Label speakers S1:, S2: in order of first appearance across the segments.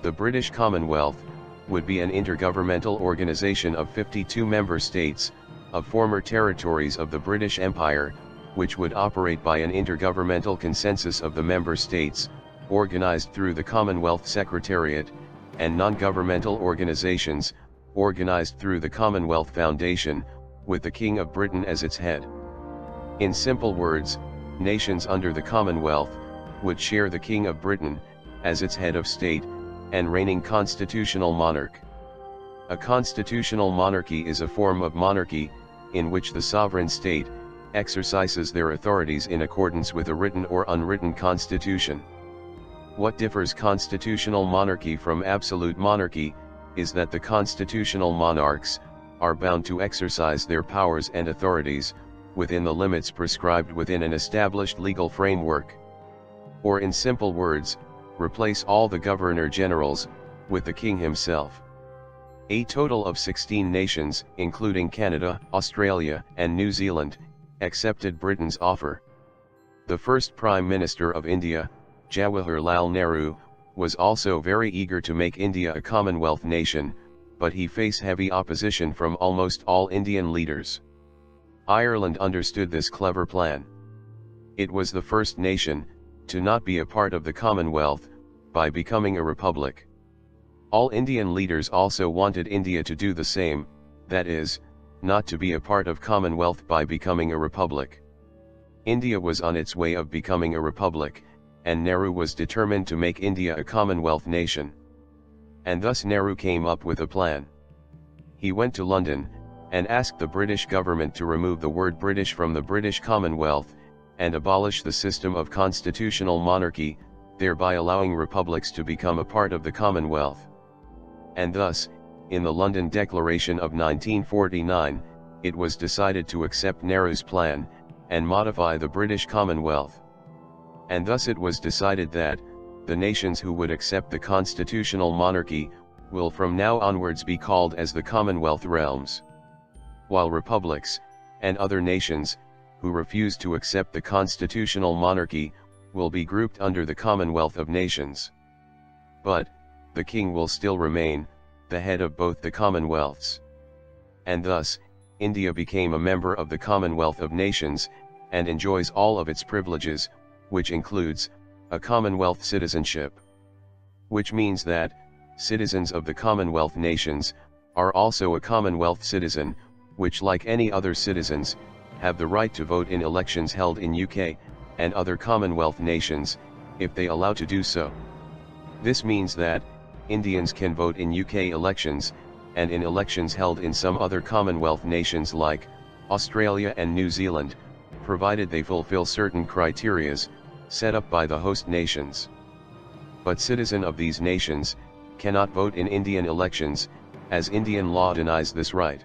S1: The British Commonwealth would be an intergovernmental organization of 52 member states, of former territories of the British Empire, which would operate by an intergovernmental consensus of the member states, organized through the Commonwealth Secretariat, and non-governmental organizations, organized through the Commonwealth Foundation, with the King of Britain as its head. In simple words, nations under the Commonwealth would share the King of Britain as its head of state and reigning constitutional monarch. A constitutional monarchy is a form of monarchy in which the sovereign state exercises their authorities in accordance with a written or unwritten constitution. What differs constitutional monarchy from absolute monarchy is that the constitutional monarchs are bound to exercise their powers and authorities within the limits prescribed within an established legal framework. Or in simple words, replace all the governor-generals with the king himself. A total of 16 nations, including Canada, Australia, and New Zealand, accepted Britain's offer. The first Prime Minister of India, Jawaharlal Nehru, was also very eager to make India a Commonwealth nation, but he faced heavy opposition from almost all Indian leaders. Ireland understood this clever plan. It was the first nation to not be a part of the Commonwealth by becoming a republic. All Indian leaders also wanted India to do the same, that is, not to be a part of Commonwealth by becoming a republic. India was on its way of becoming a republic, and Nehru was determined to make India a Commonwealth nation. And thus Nehru came up with a plan. He went to London, and asked the British government to remove the word British from the British Commonwealth, and abolish the system of constitutional monarchy, thereby allowing republics to become a part of the Commonwealth. And thus, in the London Declaration of 1949, it was decided to accept Nehru's plan, and modify the British Commonwealth. And thus it was decided that, the nations who would accept the constitutional monarchy, will from now onwards be called as the Commonwealth realms. While republics, and other nations, who refuse to accept the constitutional monarchy, will be grouped under the Commonwealth of Nations. But, the king will still remain the head of both the Commonwealths. And thus, India became a member of the Commonwealth of Nations, and enjoys all of its privileges, which includes a Commonwealth citizenship. Which means that citizens of the Commonwealth nations are also a Commonwealth citizen, which, like any other citizens, have the right to vote in elections held in UK and other Commonwealth nations, if they allow to do so. This means that Indians can vote in UK elections, and in elections held in some other Commonwealth nations like Australia and New Zealand, provided they fulfill certain criterias set up by the host nations. But citizens of these nations cannot vote in Indian elections, as Indian law denies this right.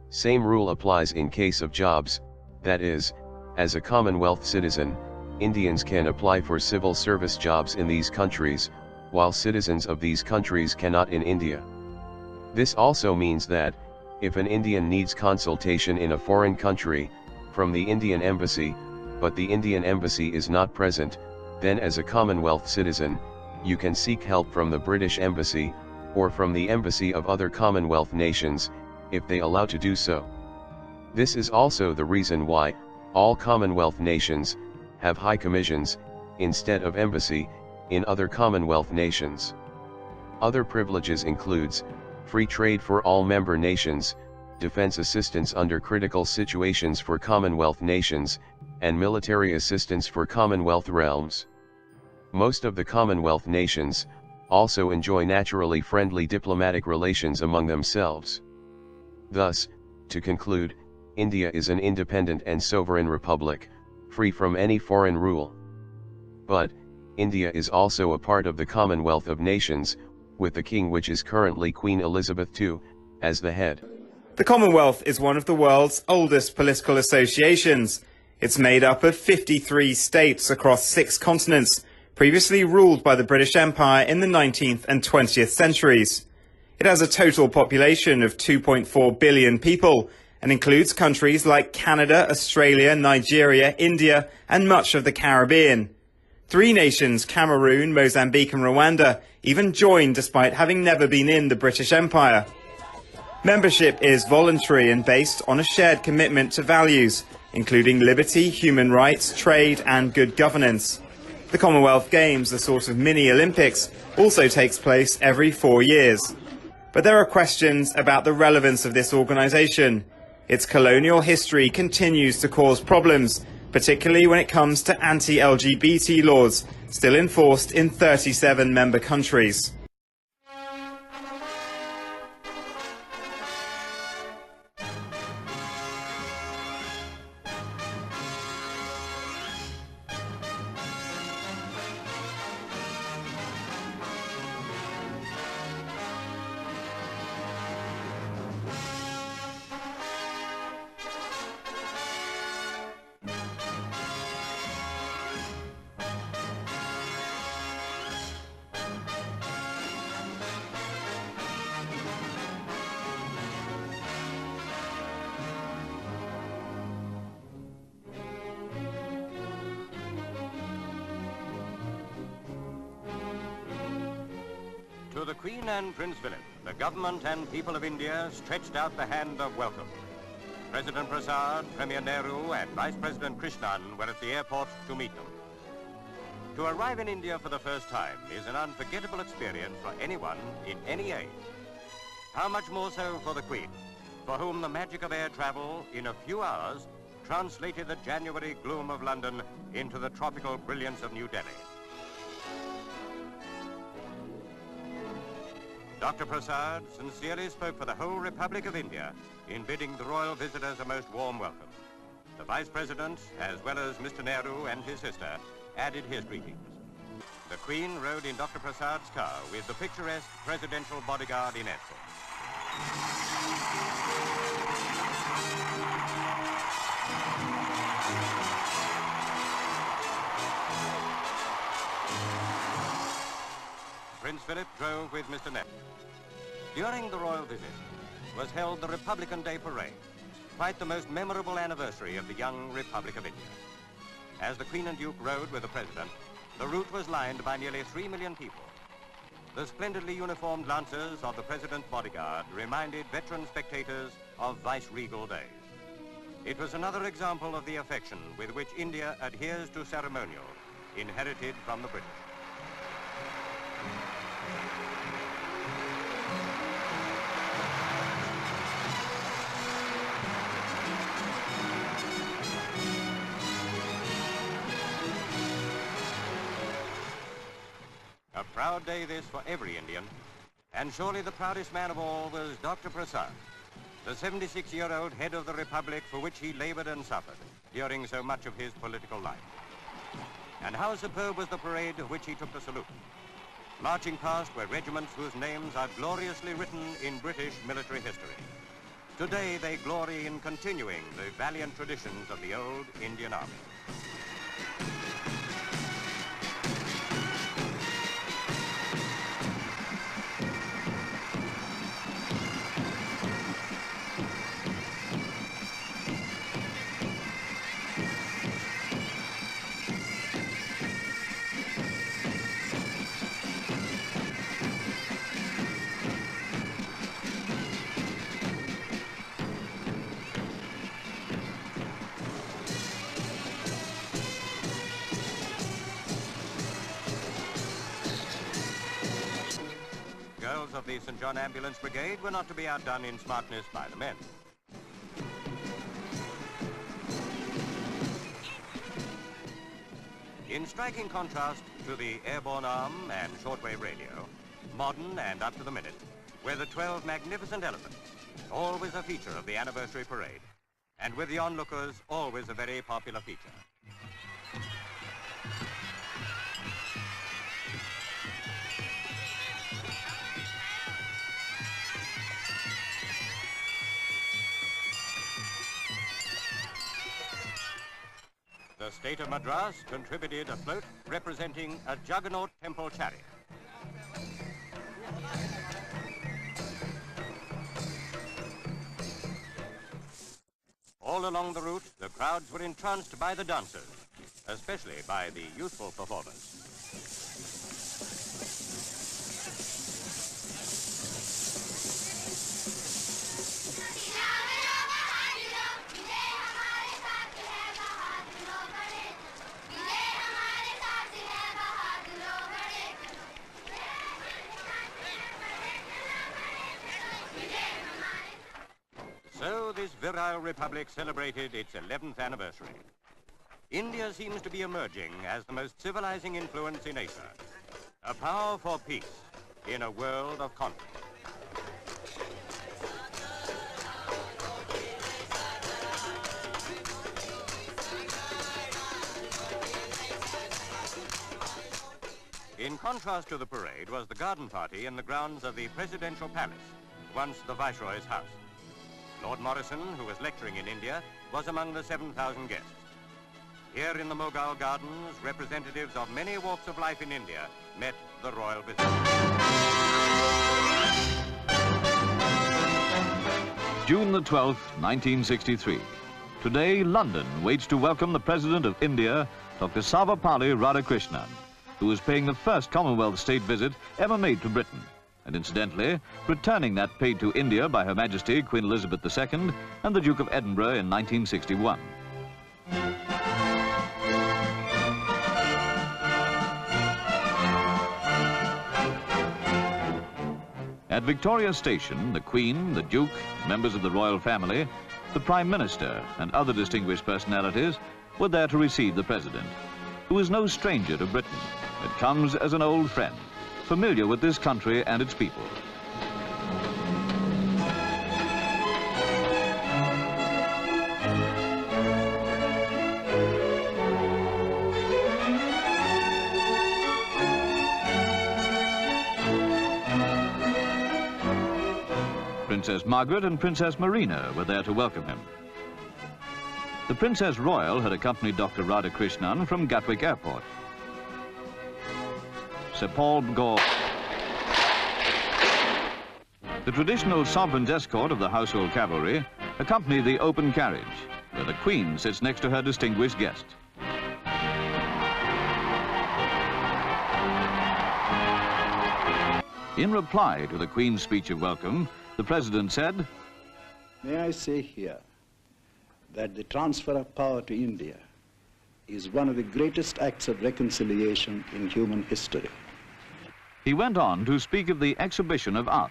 S1: Same rule applies in case of jobs, that is, as a Commonwealth citizen, Indians can apply for civil service jobs in these countries, while citizens of these countries cannot in India. This also means that, if an Indian needs consultation in a foreign country, from the Indian embassy, but the Indian embassy is not present, then as a Commonwealth citizen, you can seek help from the British Embassy, or from the embassy of other Commonwealth nations, if they allow to do so. This is also the reason why all Commonwealth nations have high commissions, instead of embassy, in other Commonwealth nations. Other privileges includes free trade for all member nations, defense assistance under critical situations for Commonwealth nations, and military assistance for Commonwealth realms. Most of the Commonwealth nations also enjoy naturally friendly diplomatic relations among themselves. Thus, to conclude, India is an independent and sovereign republic, free from any foreign rule. But, India is also a part of the Commonwealth of Nations, with the king, which is currently Queen Elizabeth II, as the head.
S2: The Commonwealth is one of the world's oldest political associations. It's made up of 53 states across 6 continents, previously ruled by the British Empire in the 19th and 20th centuries. It has a total population of 2.4 billion people, and includes countries like Canada, Australia, Nigeria, India, and much of the Caribbean. 3 nations, Cameroon, Mozambique and Rwanda, even joined despite having never been in the British Empire. Membership is voluntary and based on a shared commitment to values, including liberty, human rights, trade and good governance. The Commonwealth Games, a sort of mini-Olympics, also takes place every 4 years. But there are questions about the relevance of this organisation. Its colonial history continues to cause problems, particularly when it comes to anti-LGBT laws, still enforced in 37 member countries.
S3: To the Queen and Prince Philip, the government and people of India stretched out the hand of welcome. President Prasad, Premier Nehru and Vice President Krishnan were at the airport to meet them. To arrive in India for the first time is an unforgettable experience for anyone in any age. How much more so for the Queen, for whom the magic of air travel in a few hours translated the January gloom of London into the tropical brilliance of New Delhi. Dr. Prasad sincerely spoke for the whole Republic of India in bidding the royal visitors a most warm welcome. The Vice President, as well as Mr. Nehru and his sister, added his greetings. The Queen rode in Dr. Prasad's car with the picturesque presidential bodyguard in escort. Prince Philip drove with Mr. Nehru. During the royal visit was held the Republican Day Parade, quite the most memorable anniversary of the young Republic of India. As the Queen and Duke rode with the President, the route was lined by nearly 3 million people. The splendidly uniformed lancers of the President's bodyguard reminded veteran spectators of vice-regal days. It was another example of the affection with which India adheres to ceremonial inherited from the British. A proud day this for every Indian, and surely the proudest man of all was Dr. Prasad, the 76-year-old head of the Republic for which he labored and suffered during so much of his political life. And how superb was the parade of which he took the salute. Marching past were regiments whose names are gloriously written in British military history. Today they glory in continuing the valiant traditions of the old Indian Army. Girls of the St. John Ambulance Brigade were not to be outdone in smartness by the men. In striking contrast to the airborne arm and shortwave radio, modern and up to the minute, were the 12 magnificent elephants, always a feature of the anniversary parade, and with the onlookers, always a very popular feature. The state of Madras contributed a float representing a Juggernaut temple chariot. All along the route, the crowds were entranced by the dancers, especially by the youthful performers. So this virile republic celebrated its 11th anniversary. India seems to be emerging as the most civilizing influence in Asia, a power for peace in a world of conflict. In contrast to the parade was the garden party in the grounds of the Presidential Palace, once the Viceroy's house. Lord Morrison, who was lecturing in India, was among the 7,000 guests. Here in the Mughal Gardens, representatives of many walks of life in India met the royal visitor.
S4: June the 12th, 1963. Today, London waits to welcome the President of India, Dr. Sarvepalli Radhakrishnan, who is paying the first Commonwealth state visit ever made to Britain, and incidentally, returning that paid to India by Her Majesty Queen Elizabeth II and the Duke of Edinburgh in 1961. At Victoria Station, the Queen, the Duke, members of the royal family, the Prime Minister and other distinguished personalities were there to receive the President, who is no stranger to Britain, but comes as an old friend, familiar with this country and its people. Princess Margaret and Princess Marina were there to welcome him. The Princess Royal had accompanied Dr. Radhakrishnan from Gatwick Airport. Sir Paul Gore. The traditional sovereign's escort of the household cavalry accompanied the open carriage, where the Queen sits next to her distinguished guest. In reply to the Queen's speech of welcome, the President said,
S5: "May I say here that the transfer of power to India is one of the greatest acts of reconciliation in human history."
S4: He went on to speak of the exhibition of art.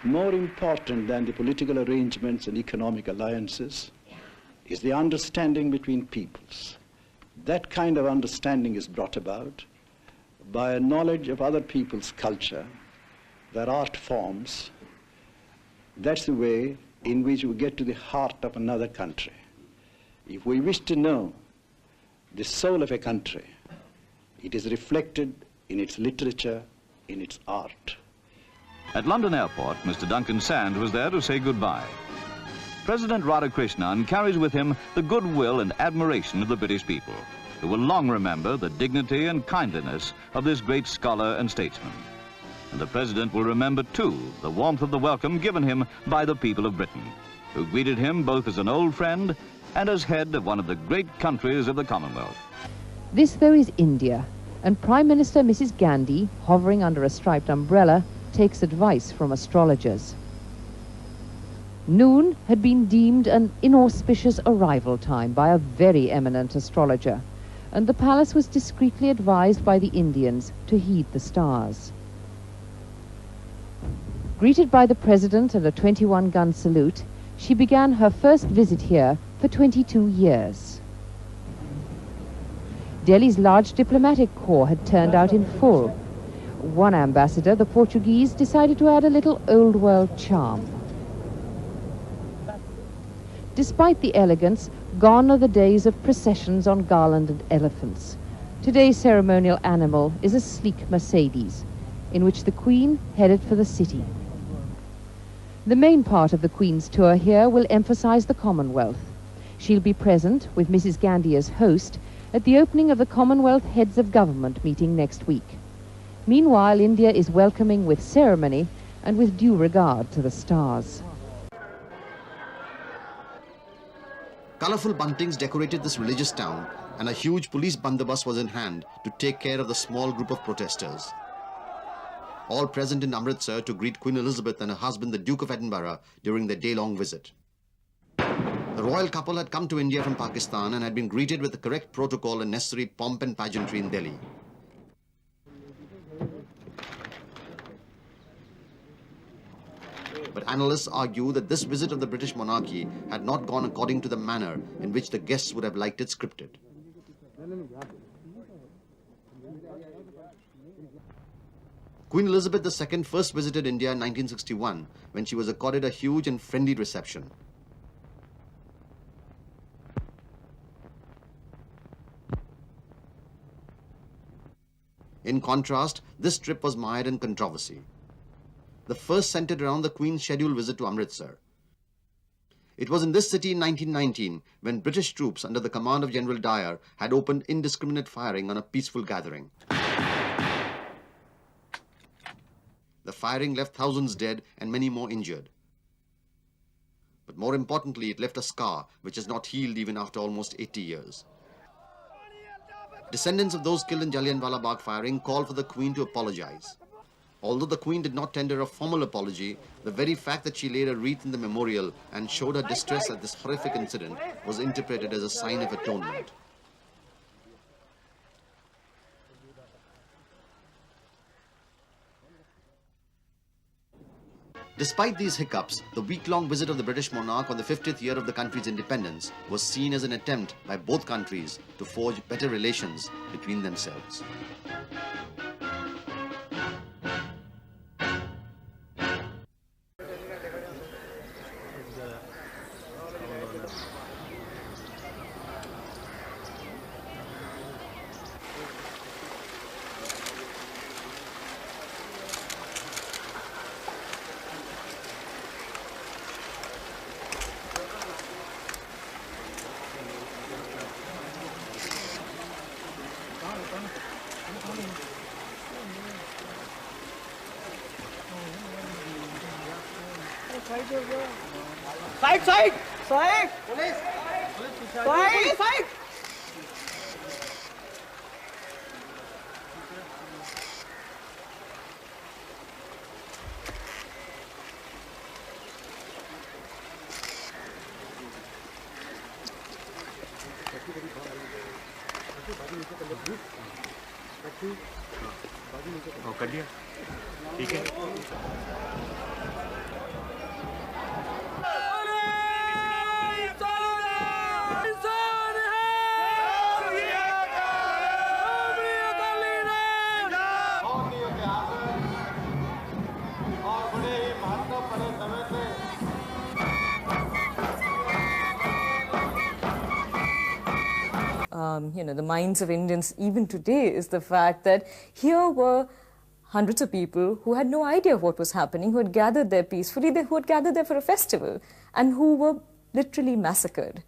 S5: More important than the political arrangements and economic alliances is the understanding between peoples. That kind of understanding is brought about by a knowledge of other people's culture, their art forms. That's the way in which we get to the heart of another country. If we wish to know the soul of a country, it is reflected in its literature, in its art.
S4: At London Airport, Mr. Duncan Sand was there to say goodbye. President Radhakrishnan carries with him the goodwill and admiration of the British people, who will long remember the dignity and kindliness of this great scholar and statesman. And the President will remember, too, the warmth of the welcome given him by the people of Britain, who greeted him both as an old friend and as head of one of the great countries of the Commonwealth.
S6: This, though, is India, and Prime Minister Mrs. Gandhi, hovering under a striped umbrella, takes advice from astrologers. Noon had been deemed an inauspicious arrival time by a very eminent astrologer, and the palace was discreetly advised by the Indians to heed the stars. Greeted by the President and a 21-gun salute, she began her first visit here for 22 years. Delhi's large diplomatic corps had turned out in full. One ambassador, the Portuguese, decided to add a little old-world charm. Despite the elegance, gone are the days of processions on garlanded elephants. Today's ceremonial animal is a sleek Mercedes, in which the Queen headed for the city. The main part of the Queen's tour here will emphasize the Commonwealth. She'll be present, with Mrs. Gandhi as host, at the opening of the Commonwealth Heads of Government meeting next week. Meanwhile, India is welcoming with ceremony and with due regard to the stars.
S7: Colourful buntings decorated this religious town, and a huge police bandobast was in hand to take care of the small group of protesters. All present in Amritsar to greet Queen Elizabeth and her husband, the Duke of Edinburgh, during their day-long visit. The royal couple had come to India from Pakistan and had been greeted with the correct protocol and necessary pomp and pageantry in Delhi. But analysts argue that this visit of the British monarchy had not gone according to the manner in which the guests would have liked it scripted. Queen Elizabeth II first visited India in 1961 when she was accorded a huge and friendly reception. In contrast, this trip was mired in controversy. The first centered around the Queen's scheduled visit to Amritsar. It was in this city in 1919 when British troops under the command of General Dyer had opened indiscriminate firing on a peaceful gathering. The firing left thousands dead and many more injured. But more importantly, it left a scar which has not healed even after almost 80 years. Descendants of those killed in Jallianwala Bagh firing called for the Queen to apologize. Although the Queen did not tender a formal apology, the very fact that she laid a wreath in the memorial and showed her distress at this horrific incident was interpreted as a sign of atonement. Despite these hiccups, the week-long visit of the British monarch on the 50th year of the country's independence was seen as an attempt by both countries to forge better relations between themselves.
S8: Side! Side! Police! Side!
S9: कर दिया ठीक है
S10: the minds of Indians even today is the fact that here were hundreds of people who had no idea what was happening, who had gathered there peacefully, who had gathered there for a festival, and who were literally massacred.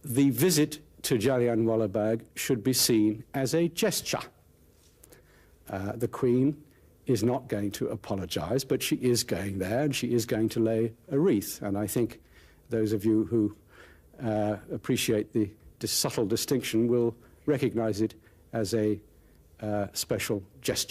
S5: The visit to Jallianwala Bagh should be seen as a gesture. The Queen is not going to apologize, but she is going there and she is going to lay a wreath. And I think those of you who appreciate the subtle distinction will recognize it as a special gesture.